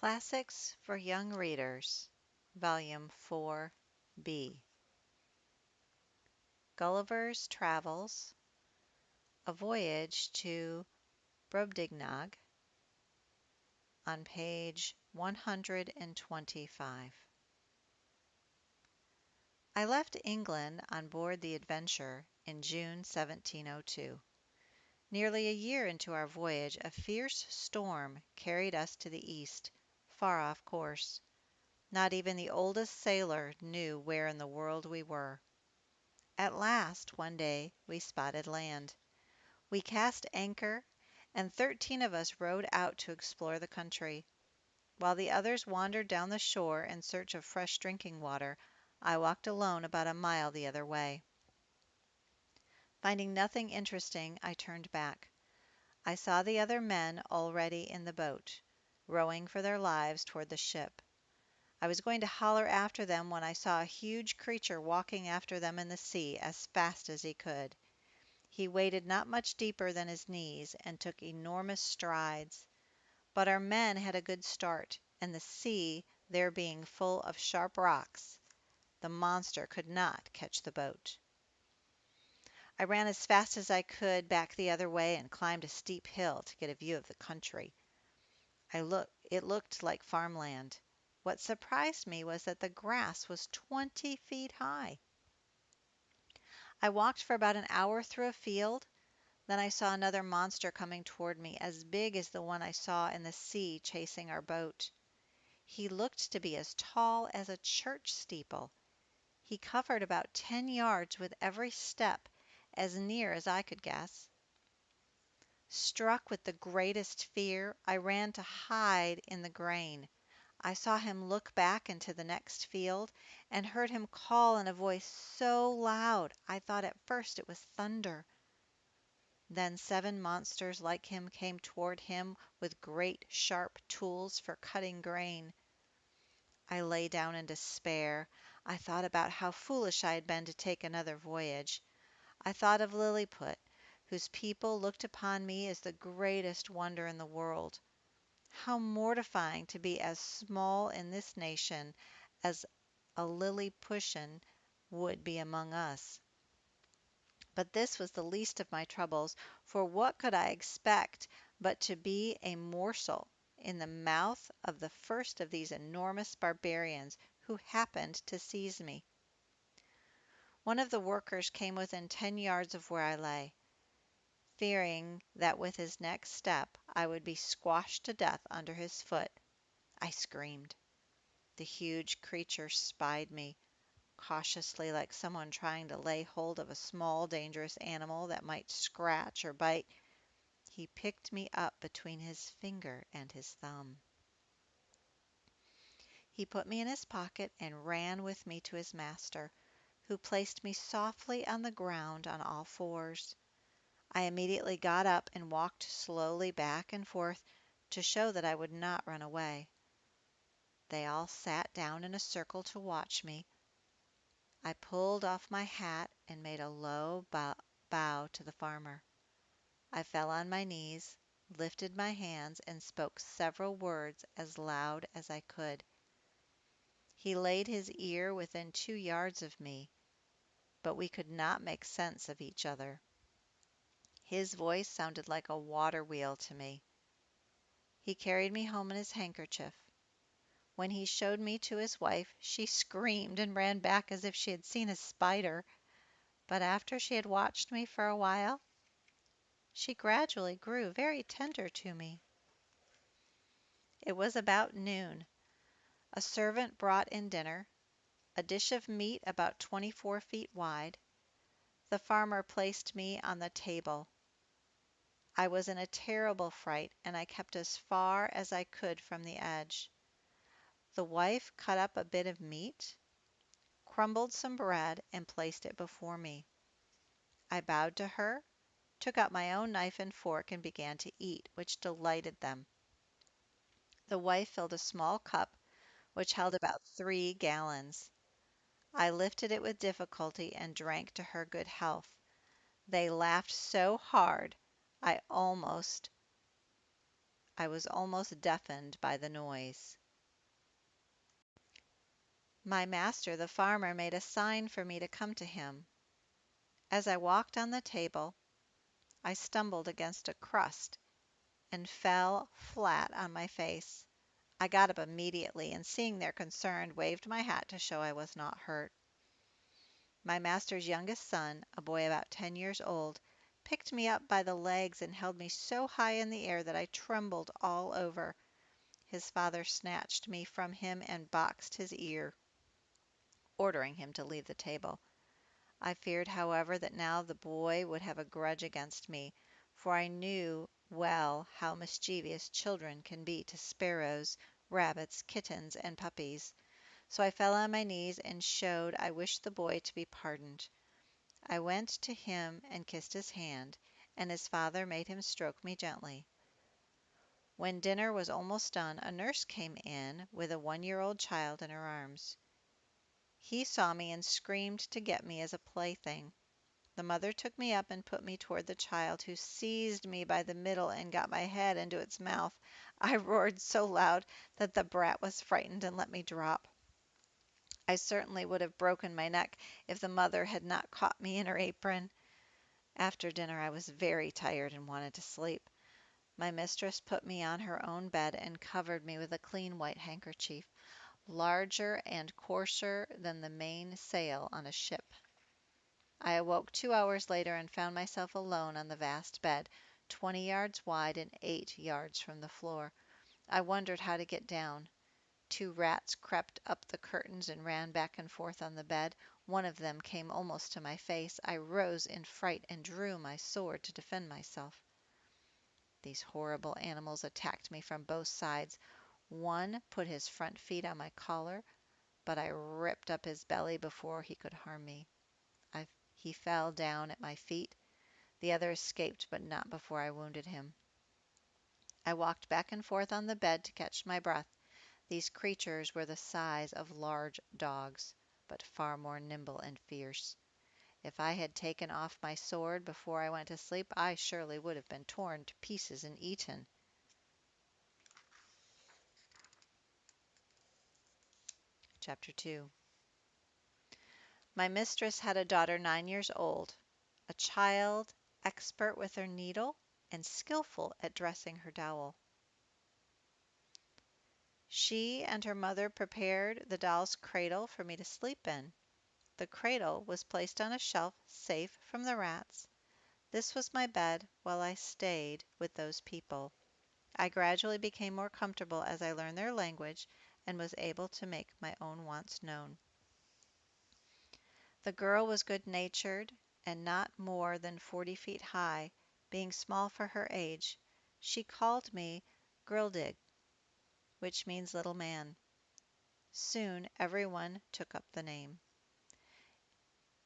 Classics for Young Readers, Volume 4B. Gulliver's Travels, A Voyage to Brobdingnag, on page 125. I left England on board the Adventure in June 1702. Nearly a year into our voyage, a fierce storm carried us to the east, far off course. Not even the oldest sailor knew where in the world we were. At last, one day, we spotted land. We cast anchor, and 13 of us rowed out to explore the country. While the others wandered down the shore in search of fresh drinking water, I walked alone about a mile the other way. Finding nothing interesting, I turned back. I saw the other men already in the boat, rowing for their lives toward the ship. I was going to holler after them when I saw a huge creature walking after them in the sea as fast as he could. He waded not much deeper than his knees and took enormous strides. But our men had a good start, and the sea there being full of sharp rocks, the monster could not catch the boat. I ran as fast as I could back the other way and climbed a steep hill to get a view of the country. It looked like farmland. What surprised me was that the grass was 20 feet high. I walked for about an hour through a field. Then I saw another monster coming toward me, as big as the one I saw in the sea chasing our boat. He looked to be as tall as a church steeple. He covered about 10 yards with every step, as near as I could guess. Struck with the greatest fear, I ran to hide in the grain. I saw him look back into the next field, and heard him call in a voice so loud I thought at first it was thunder. Then 7 monsters like him came toward him with great sharp tools for cutting grain. I lay down in despair. I thought about how foolish I had been to take another voyage. I thought of Lilliput, whose people looked upon me as the greatest wonder in the world. How mortifying to be as small in this nation as a Lilliputian would be among us. But this was the least of my troubles, for what could I expect but to be a morsel in the mouth of the first of these enormous barbarians who happened to seize me? One of the workers came within 10 yards of where I lay. Fearing that with his next step I would be squashed to death under his foot, I screamed. The huge creature spied me. Cautiously, like someone trying to lay hold of a small, dangerous animal that might scratch or bite, he picked me up between his finger and his thumb. He put me in his pocket and ran with me to his master, who placed me softly on the ground on all fours. I immediately got up and walked slowly back and forth to show that I would not run away. They all sat down in a circle to watch me. I pulled off my hat and made a low bow to the farmer. I fell on my knees, lifted my hands, and spoke several words as loud as I could. He laid his ear within 2 yards of me, but we could not make sense of each other. His voice sounded like a water wheel to me. He carried me home in his handkerchief. When he showed me to his wife, she screamed and ran back as if she had seen a spider. But after she had watched me for a while, she gradually grew very tender to me. It was about noon. A servant brought in dinner, a dish of meat about 24 feet wide. The farmer placed me on the table. I was in a terrible fright, and I kept as far as I could from the edge. The wife cut up a bit of meat, crumbled some bread, and placed it before me. I bowed to her, took out my own knife and fork, and began to eat, which delighted them. The wife filled a small cup, which held about 3 gallons. I lifted it with difficulty and drank to her good health. They laughed so hard I almost I was almost deafened by the noise. My master, the farmer, made a sign for me to come to him. As I walked on the table, I stumbled against a crust and fell flat on my face. I got up immediately and, seeing their concern, waved my hat to show I was not hurt. My master's youngest son, a boy about 10 years old, picked me up by the legs and held me so high in the air that I trembled all over. His father snatched me from him and boxed his ear, ordering him to leave the table. I feared, however, that now the boy would have a grudge against me, for I knew well how mischievous children can be to sparrows, rabbits, kittens, and puppies. So I fell on my knees and showed I wished the boy to be pardoned. I went to him and kissed his hand, and his father made him stroke me gently. When dinner was almost done, a nurse came in with a 1-year-old child in her arms. He saw me and screamed to get me as a plaything. The mother took me up and put me toward the child, who seized me by the middle and got my head into its mouth. I roared so loud that the brat was frightened and let me drop. I certainly would have broken my neck if the mother had not caught me in her apron. After dinner I was very tired and wanted to sleep. My mistress put me on her own bed and covered me with a clean white handkerchief, larger and coarser than the mainsail on a ship. I awoke 2 hours later and found myself alone on the vast bed, 20 yards wide and 8 yards from the floor. I wondered how to get down. 2 rats crept up the curtains and ran back and forth on the bed. One of them came almost to my face. I rose in fright and drew my sword to defend myself. These horrible animals attacked me from both sides. One put his front feet on my collar, but I ripped up his belly before he could harm me. He fell down at my feet. The other escaped, but not before I wounded him. I walked back and forth on the bed to catch my breath. These creatures were the size of large dogs, but far more nimble and fierce. If I had taken off my sword before I went to sleep, I surely would have been torn to pieces and eaten. Chapter 2. My mistress had a daughter 9 years old, a child expert with her needle and skillful at dressing her dowel. She and her mother prepared the doll's cradle for me to sleep in. The cradle was placed on a shelf safe from the rats. This was my bed while I stayed with those people. I gradually became more comfortable as I learned their language and was able to make my own wants known. The girl was good-natured and not more than 40 feet high, being small for her age. She called me Grildig, which means little man. Soon everyone took up the name.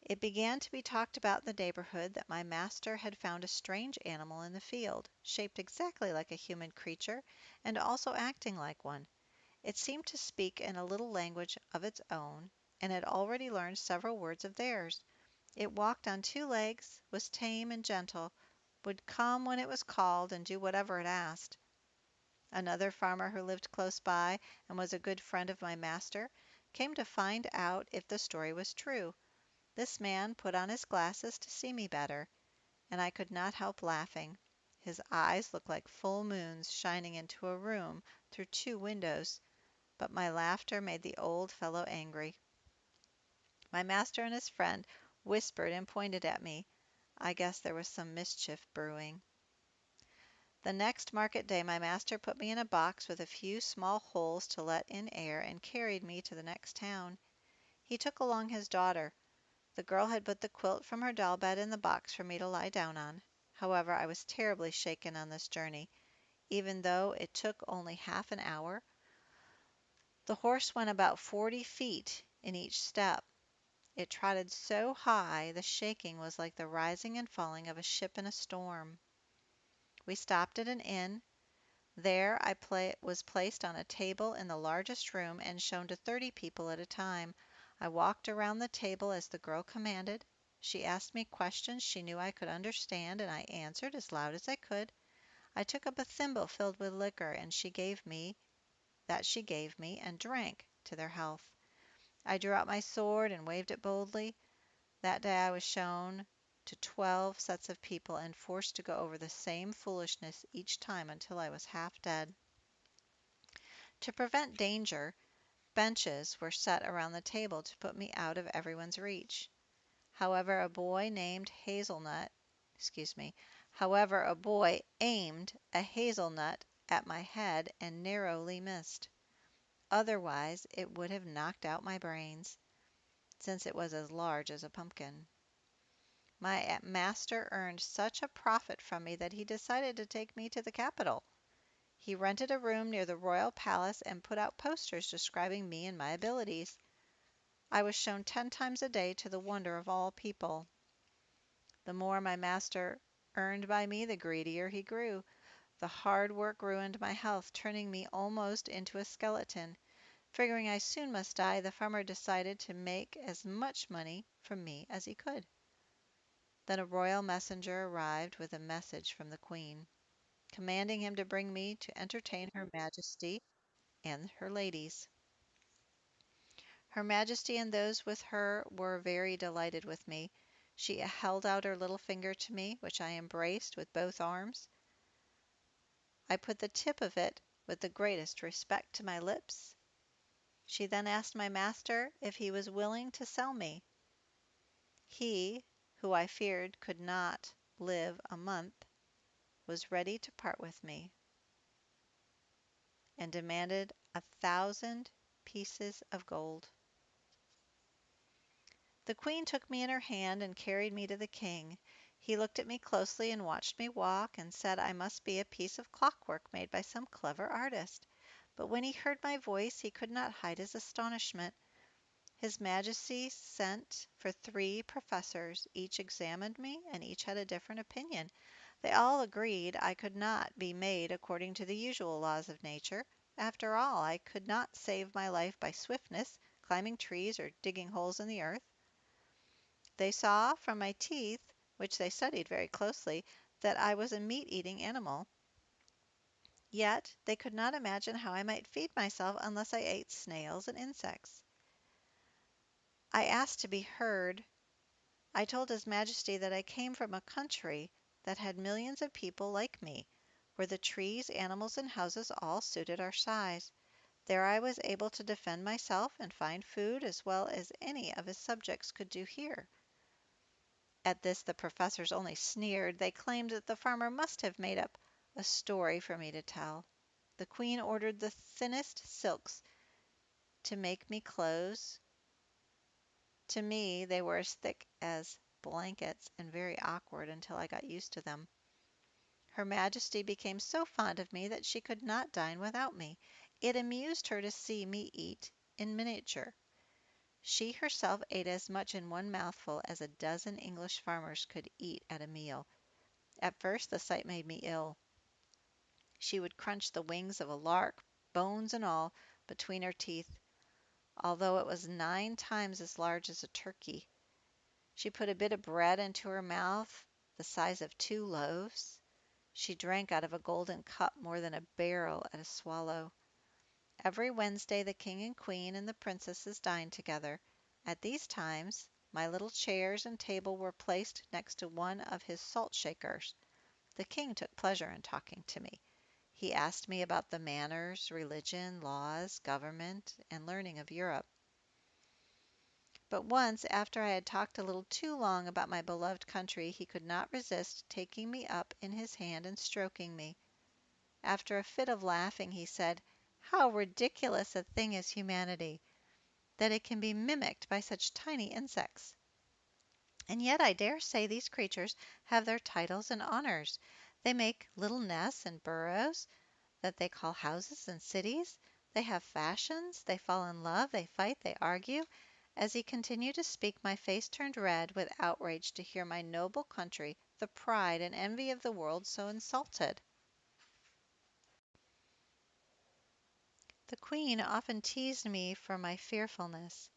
It began to be talked about in the neighborhood that my master had found a strange animal in the field, shaped exactly like a human creature and also acting like one. It seemed to speak in a little language of its own, and had already learned several words of theirs. It walked on 2 legs, was tame and gentle, would come when it was called, and do whatever it asked. Another farmer who lived close by and was a good friend of my master came to find out if the story was true. This man put on his glasses to see me better, and I could not help laughing. His eyes looked like full moons shining into a room through 2 windows, but my laughter made the old fellow angry. My master and his friend whispered and pointed at me. I guess there was some mischief brewing. The next market day my master put me in a box with a few small holes to let in air and carried me to the next town. He took along his daughter. The girl had put the quilt from her doll bed in the box for me to lie down on. However, I was terribly shaken on this journey, even though it took only half an hour. The horse went about 40 feet in each step. It trotted so high the shaking was like the rising and falling of a ship in a storm. We stopped at an inn. There I was placed on a table in the largest room and shown to 30 people at a time. I walked around the table as the girl commanded. She asked me questions she knew I could understand, and I answered as loud as I could. I took up a thimble filled with liquor, she gave me, and drank to their health. I drew out my sword and waved it boldly. That day I was shown to 12 sets of people and forced to go over the same foolishness each time until I was half dead. To prevent danger, benches were set around the table to put me out of everyone's reach. However, a boy named Hazelnut, excuse me, however, a boy aimed a hazelnut at my head and narrowly missed. Otherwise, it would have knocked out my brains, since it was as large as a pumpkin. My master earned such a profit from me that he decided to take me to the capital. He rented a room near the royal palace and put out posters describing me and my abilities. I was shown 10 times a day to the wonder of all people. The more my master earned by me, the greedier he grew. The hard work ruined my health, turning me almost into a skeleton. Figuring I soon must die, the farmer decided to make as much money from me as he could. Then a royal messenger arrived with a message from the queen, commanding him to bring me to entertain her majesty and her ladies. Her majesty and those with her were very delighted with me. She held out her little finger to me, which I embraced with both arms. I put the tip of it with the greatest respect to my lips. She then asked my master if he was willing to sell me. He, who I feared could not live a month, was ready to part with me, and demanded 1,000 pieces of gold. The queen took me in her hand and carried me to the king. He looked at me closely and watched me walk, and said I must be a piece of clockwork made by some clever artist. But when he heard my voice he could not hide his astonishment. His Majesty sent for 3 professors. Each examined me, and each had a different opinion. They all agreed I could not be made according to the usual laws of nature. After all, I could not save my life by swiftness, climbing trees, or digging holes in the earth. They saw from my teeth, which they studied very closely, that I was a meat-eating animal. Yet they could not imagine how I might feed myself unless I ate snails and insects. I asked to be heard. I told His Majesty that I came from a country that had millions of people like me, where the trees, animals, and houses all suited our size. There I was able to defend myself and find food as well as any of his subjects could do here. At this the professors only sneered. They claimed that the farmer must have made up a story for me to tell. The queen ordered the thinnest silks to make me clothes. To me they were as thick as blankets and very awkward until I got used to them. Her Majesty became so fond of me that she could not dine without me. It amused her to see me eat in miniature. She herself ate as much in one mouthful as a dozen English farmers could eat at a meal. At first the sight made me ill. She would crunch the wings of a lark, bones and all, between her teeth, although it was 9 times as large as a turkey. She put a bit of bread into her mouth, the size of 2 loaves. She drank out of a golden cup more than a barrel at a swallow. Every Wednesday the king and queen and the princesses dined together. At these times my little chairs and table were placed next to one of his salt shakers. The king took pleasure in talking to me. He asked me about the manners, religion, laws, government, and learning of Europe. But once, after I had talked a little too long about my beloved country, he could not resist taking me up in his hand and stroking me. After a fit of laughing, he said, "How ridiculous a thing is humanity, that it can be mimicked by such tiny insects! And yet I dare say these creatures have their titles and honors. They make little nests and burrows that they call houses and cities. They have fashions, they fall in love, they fight, they argue." As he continued to speak, my face turned red with outrage to hear my noble country, the pride and envy of the world, so insulted. The queen often teased me for my fearfulness.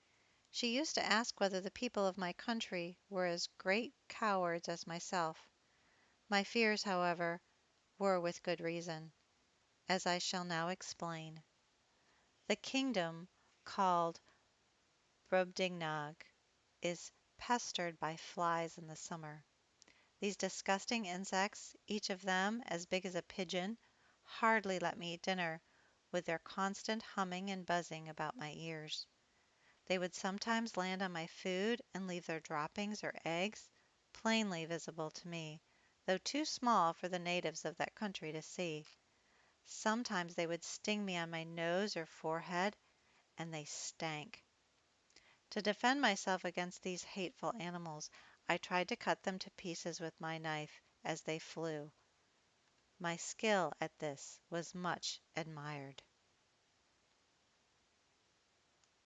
She used to ask whether the people of my country were as great cowards as myself. My fears, however, were with good reason, as I shall now explain. The kingdom called Brobdingnag is pestered by flies in the summer. These disgusting insects, each of them as big as a pigeon, hardly let me eat dinner, with their constant humming and buzzing about my ears. They would sometimes land on my food and leave their droppings or eggs, plainly visible to me, though too small for the natives of that country to see. Sometimes they would sting me on my nose or forehead, and they stank. To defend myself against these hateful animals, I tried to cut them to pieces with my knife as they flew. My skill at this was much admired.